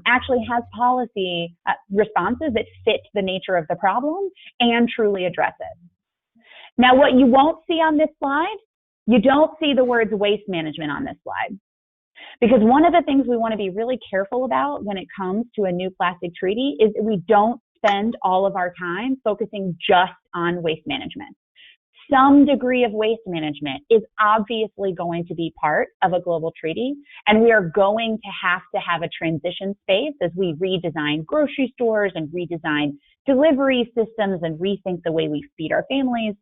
actually has policy responses that fit the nature of the problem and truly address it. Now, what you won't see on this slide, you don't see the words waste management on this slide. Because one of the things we want to be really careful about when it comes to a new plastic treaty is that we don't spend all of our time focusing just on waste management. Some degree of waste management is obviously going to be part of a global treaty, and we are going to have a transition space as we redesign grocery stores and redesign delivery systems and rethink the way we feed our families.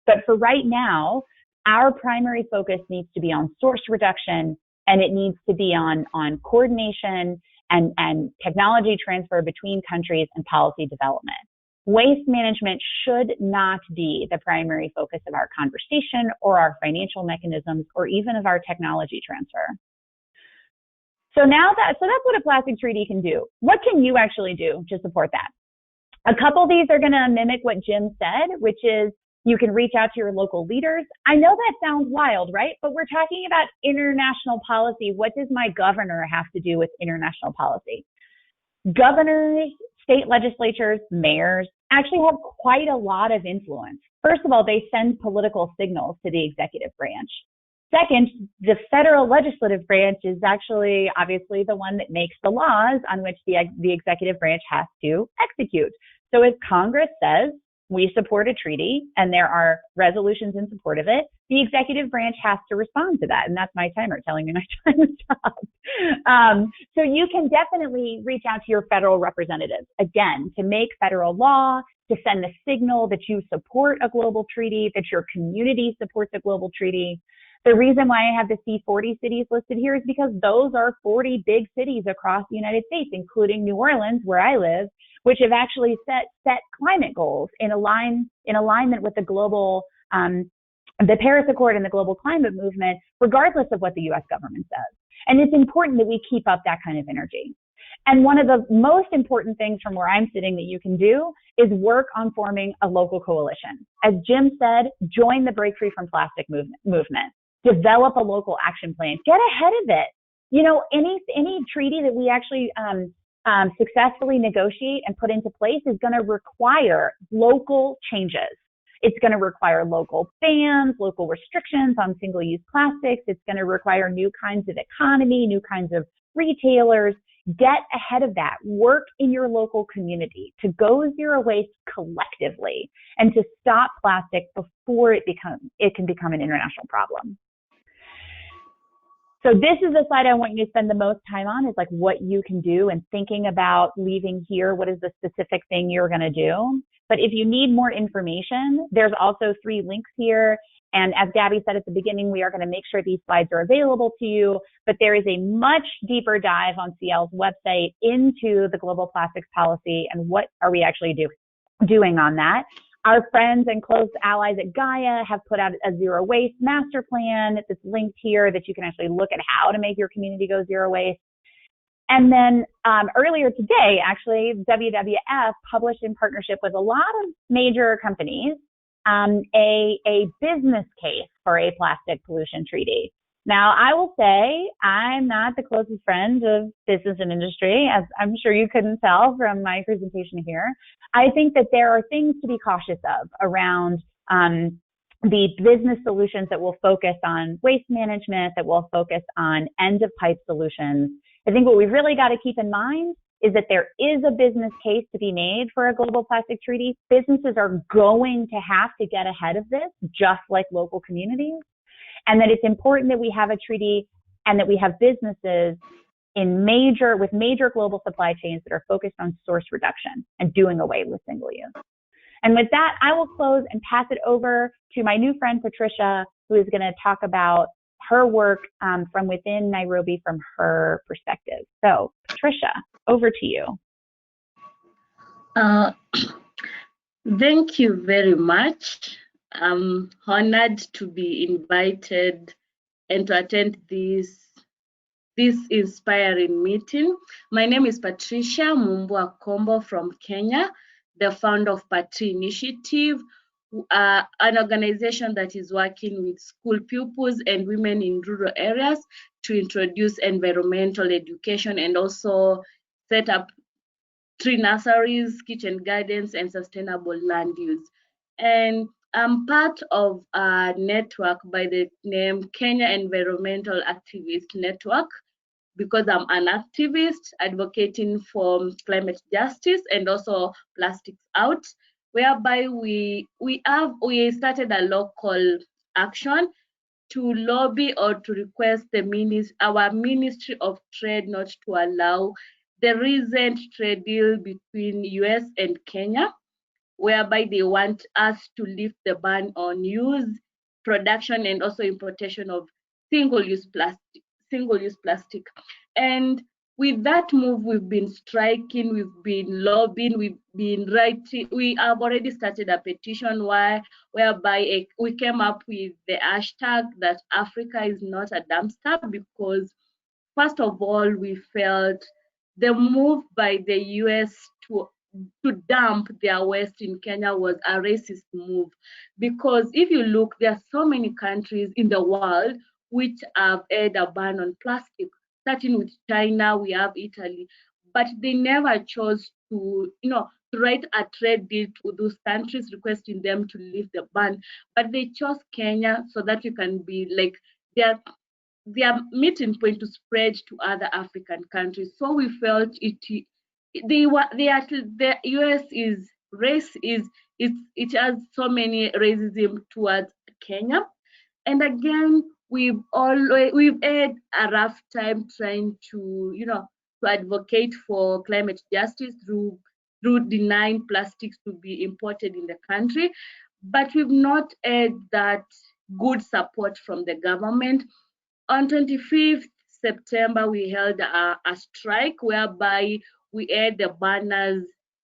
But for right now, our primary focus needs to be on source reduction, and it needs to be on coordination and technology transfer between countries and policy development. Waste management should not be the primary focus of our conversation or our financial mechanisms or even of our technology transfer. So that's what a plastic treaty can do. What can you actually do to support that? A couple of these are going to mimic what Jim said, which is you can reach out to your local leaders. I know that sounds wild, right? But we're talking about international policy. What does my governor have to do with international policy? Governors, state legislatures, mayors actually have quite a lot of influence. First of all, they send political signals to the executive branch. Second, the federal legislative branch is actually obviously the one that makes the laws on which the executive branch has to execute. So if Congress says, we support a treaty and there are resolutions in support of it, the executive branch has to respond to that. And that's my timer telling me my time is up. So you can definitely reach out to your federal representatives, again, to make federal law, to send the signal that you support a global treaty, that your community supports a global treaty. The reason why I have the C40 cities listed here is because those are 40 big cities across the United States, including New Orleans, where I live, which have actually set climate goals in alignment with the global, the Paris Accord and the global climate movement, regardless of what the U.S. government says. And it's important that we keep up that kind of energy. And one of the most important things from where I'm sitting that you can do is work on forming a local coalition. As Jim said, join the Break Free from Plastic movement. Develop a local action plan. Get ahead of it. You know, any treaty that we actually successfully negotiate and put into place is going to require local changes. It's going to require local bans, local restrictions on single-use plastics. It's going to require new kinds of economy, new kinds of retailers. Get ahead of that. Work in your local community to go zero waste collectively and to stop plastic before it can become an international problem. So this is the slide I want you to spend the most time on, is like what you can do and thinking about leaving here. What is the specific thing you're going to do? But if you need more information, there's also 3 links here. And as Gabby said at the beginning, we are going to make sure these slides are available to you. But there is a much deeper dive on CL's website into the global plastics policy and what are we actually doing on that. Our friends and close allies at Gaia have put out a zero waste master plan that's linked here that you can actually look at how to make your community go zero waste. And then earlier today, actually, WWF published in partnership with a lot of major companies a business case for a plastic pollution treaty. Now, I will say I'm not the closest friend of business and industry, as I'm sure you couldn't tell from my presentation here. I think that there are things to be cautious of around the business solutions that will focus on waste management, that will focus on end-of-pipe solutions. I think what we've really got to keep in mind is that there is a business case to be made for a global plastic treaty. Businesses are going to have to get ahead of this, just like local communities, and that it's important that we have a treaty and that we have businesses with major global supply chains that are focused on source reduction and doing away with single use. And with that, I will close and pass it over to my new friend, Patricia, who is going to talk about her work from within Nairobi from her perspective. So, Patricia, over to you. Thank you very much. I'm honored to be invited and to attend this inspiring meeting. My name is Patricia Kombo from Kenya, the founder of PaTree Initiative, an organization that is working with school pupils and women in rural areas to introduce environmental education and also set up tree nurseries, kitchen gardens, and sustainable land use. And I'm part of a network by the name Kenya Environmental Activist Network, because I'm an activist advocating for climate justice and also plastics out, whereby we started a local action to lobby or to request our Ministry of Trade not to allow the recent trade deal between US and Kenya, whereby they want us to lift the ban on use, production, and also importation of single-use plastic. And with that move, we've been striking, we've been lobbying, we've been writing. We have already started a petition whereby we came up with the hashtag that Africa is not a dumpster, because first of all, we felt the move by the US to dump their waste in Kenya was a racist move. Because if you look, there are so many countries in the world which have had a ban on plastic. Starting with China, we have Italy, but they never chose to, write a trade deal to those countries requesting them to lift the ban. But they chose Kenya so that you can be like their meeting point to spread to other African countries. So we felt the US it has so many racism towards Kenya, and again we've had a rough time trying to advocate for climate justice through denying plastics to be imported in the country, but we've not had that good support from the government. On 25th September, we held a strike whereby we had the banners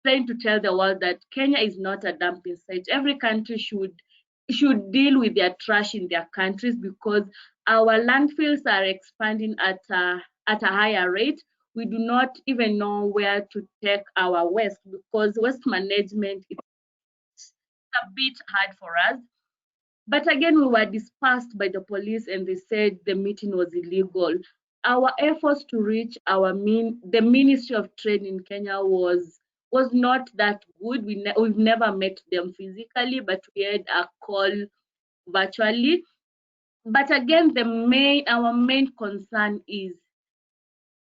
trying to tell the world that Kenya is not a dumping site. Every country should deal with their trash in their countries, because our landfills are expanding at a higher rate. we do not even know where to take our waste, because waste management is a bit hard for us. But again, we were dispersed by the police and they said the meeting was illegal. Our efforts to reach the Ministry of Trade in Kenya was not that good. We've never met them physically, but we had a call virtually. But again, our main concern is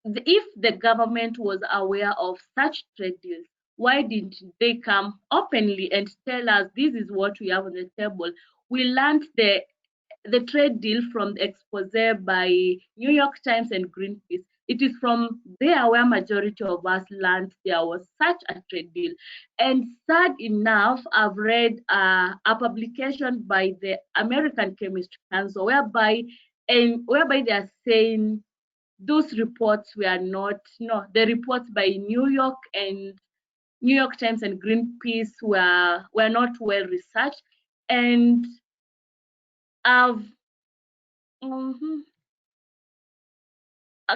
if the government was aware of such trade deals, why didn't they come openly and tell us this is what we have on the table? We learned the trade deal from the expose by New York Times and Greenpeace. It is from there where majority of us learned there was such a trade deal. And sad enough, I've read a publication by the American Chemistry Council whereby they are saying those reports were not, no, the reports by New York Times and Greenpeace were not well researched. And I've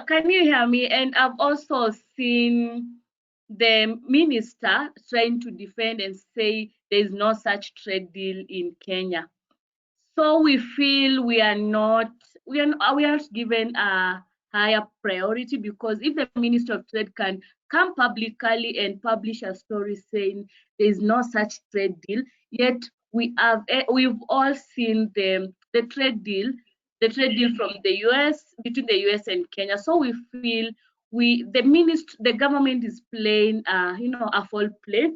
can you hear me? And I've also seen the minister trying to defend and say there is no such trade deal in Kenya. So we feel we are not given a higher priority, because if the Minister of Trade can come publicly and publish a story saying there is no such trade deal, yet we've all seen the trade deal from the US, between the US and Kenya. So we feel the government is playing a foul play.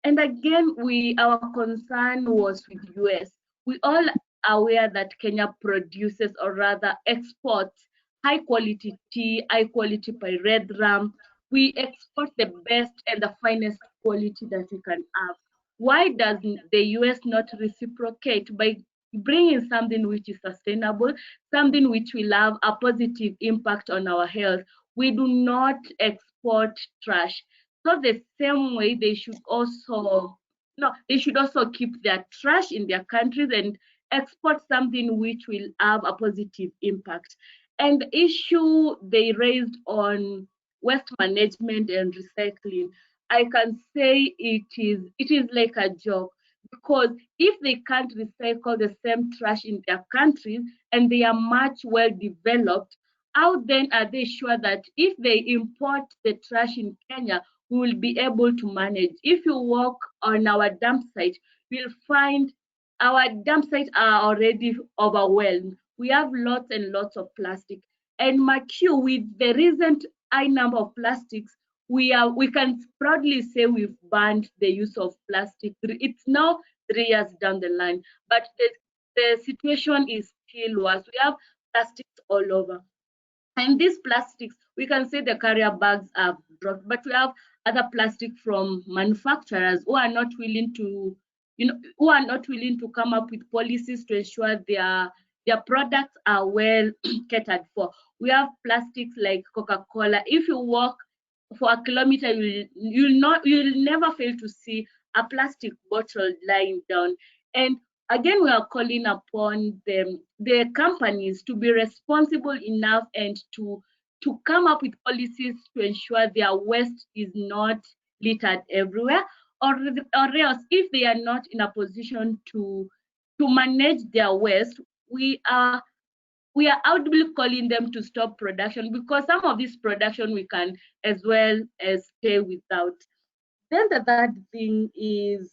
And again, our concern was with US. We all aware that Kenya produces, or rather exports, high quality tea, high quality pyrethrum. We export the best and the finest quality that we can have. Why doesn't the US not reciprocate by bringing something which is sustainable, something which will have a positive impact on our health? We do not export trash. So the same way they should also keep their trash in their countries and export something which will have a positive impact. And the issue they raised on waste management and recycling, I can say it is like a joke, because if they can't recycle the same trash in their countries and they are much well developed, how then are they sure that if they import the trash in Kenya, we will be able to manage? If you walk on our dump site, you'll find our dump sites are already overwhelmed. We have lots and lots of plastic. And Macu, with the recent high number of plastics, we can proudly say we've banned the use of plastic. It's now 3 years down the line, but the situation is still worse. We have plastics all over. And these plastics, we can say the carrier bags have dropped, but we have other plastic from manufacturers who are not willing to come up with policies to ensure their products are well catered for. We have plastics like Coca-Cola. If you walk for a kilometer, you'll never fail to see a plastic bottle lying down. And again, we are calling upon the companies to be responsible enough and to come up with policies to ensure their waste is not littered everywhere, or else if they are not in a position to manage their waste, we are audibly calling them to stop production, because some of this production we can as well as stay without. Then the third thing is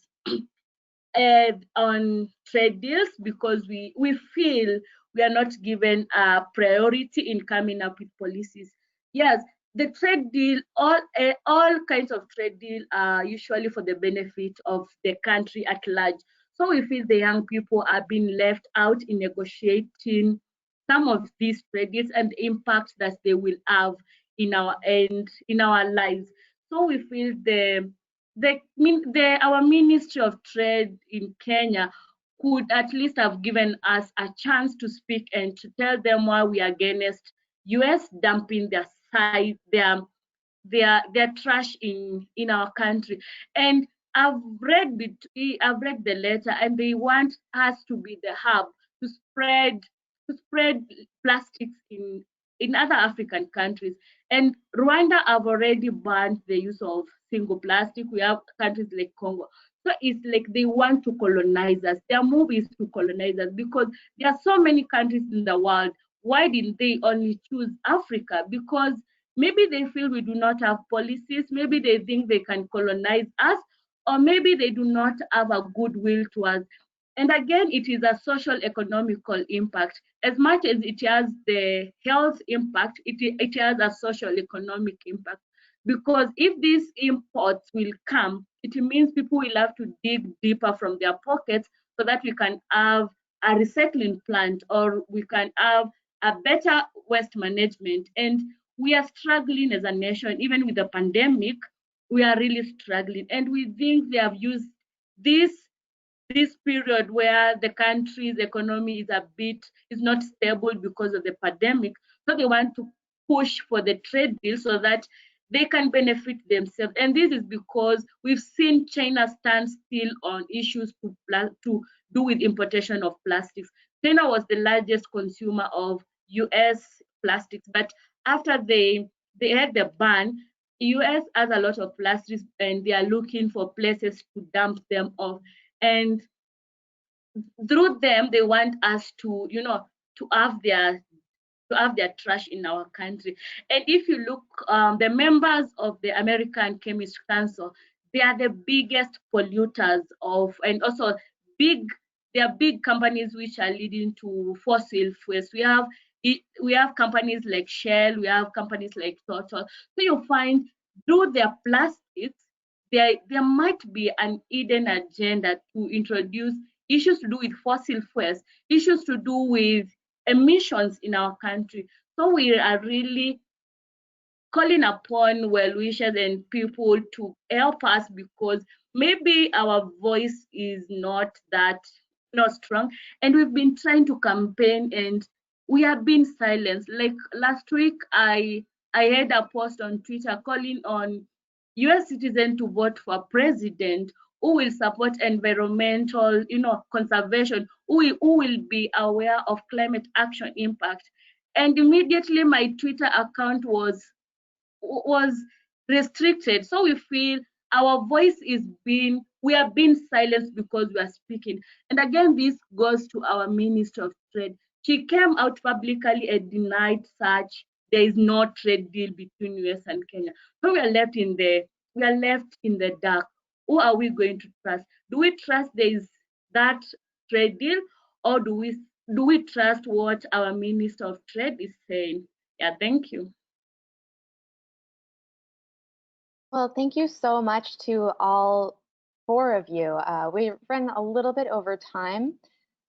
on trade deals, because we feel we are not given a priority in coming up with policies. Yes, the trade deal, all kinds of trade deal are usually for the benefit of the country at large. So we feel the young people are being left out in negotiating some of these trade deals and the impact that they will have in our lives. So we feel our Ministry of Trade in Kenya could at least have given us a chance to speak and to tell them why we are against US dumping their trash in our country. And I've read the letter, and they want us to be the hub to spread plastics in in other African countries. And Rwanda have already banned the use of single plastic. We have countries like Congo. So it's like they want to colonize us. Their move is to colonize us because there are so many countries in the world. Why didn't they only choose Africa? Because maybe they feel we do not have policies. Maybe they think they can colonize us, or maybe they do not have a goodwill to us. And again, it is a social economical impact. As much as it has the health impact, it has a social economic impact. Because if these imports will come, it means people will have to dig deeper from their pockets so that we can have a recycling plant, or we can have a better waste management. And we are struggling as a nation, even with the pandemic, we are really struggling. And we think they have used this period where the country's economy is not stable because of the pandemic. So they want to push for the trade deal so that they can benefit themselves. And this is because we've seen China stand still on issues to do with importation of plastics. China was the largest consumer of US plastics, but after they had the ban, US has a lot of plastics and they are looking for places to dump them off. And through them, they want us to, to have their trash in our country. And if you look, the members of the American Chemist Council, they are the biggest polluters of, and also they are big companies which are leading to fossil fuels. We have companies like Shell, we have companies like Total. So you find through their plastics, there might be an hidden agenda to introduce issues to do with fossil fuels, issues to do with emissions in our country. So we are really calling upon well-wishers and people to help us, because maybe our voice is not strong, and we've been trying to campaign and we have been silenced. Like last week, I had a post on Twitter calling on US citizens to vote for president who will support environmental, conservation, who will be aware of climate action impact. And immediately my Twitter account was restricted. So we feel our voice we are being silenced because we are speaking. And again, this goes to our Minister of Trade. She came out publicly and denied such. There is no trade deal between US and Kenya. So we are left in the dark. Who are we going to trust? Do we trust there is that trade deal, or do we trust what our Minister of Trade is saying? Yeah, thank you. Well, thank you so much to all four of you. We've run a little bit over time,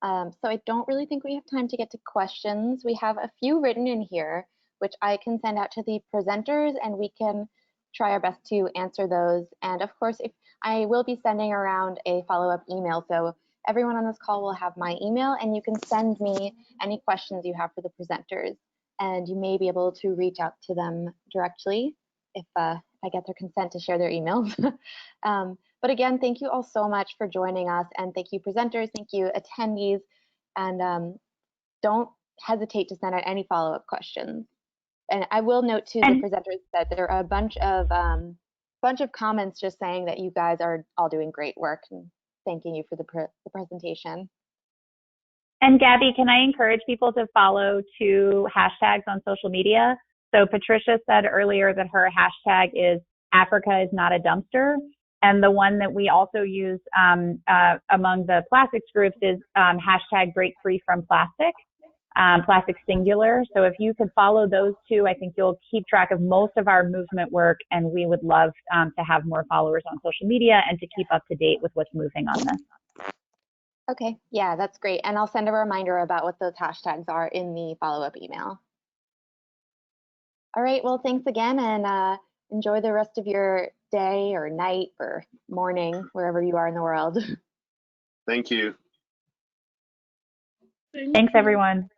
so I don't really think we have time to get to questions. We have a few written in here, which I can send out to the presenters, and we can try our best to answer those. And of course, if I will be sending around a follow-up email, so everyone on this call will have my email, and you can send me any questions you have for the presenters, and you may be able to reach out to them directly if I get their consent to share their emails. But again, thank you all so much for joining us, and thank you presenters, thank you attendees, and don't hesitate to send out any follow-up questions. And I will note to the presenters that there are a bunch of comments just saying that you guys are all doing great work, and thanking you for the presentation. And Gabby, can I encourage people to follow 2 hashtags on social media? So Patricia said earlier that her hashtag is Africa is not a dumpster. And the one that we also use among the plastics groups is hashtag break free from plastic, plastic singular. So if you could follow those 2, I think you'll keep track of most of our movement work, and we would love to have more followers on social media and to keep up to date with what's moving on this. Okay, yeah, that's great. And I'll send a reminder about what those hashtags are in the follow-up email. All right, well, thanks again, and enjoy the rest of your day or night or morning, wherever you are in the world. Thank you. Thanks, everyone.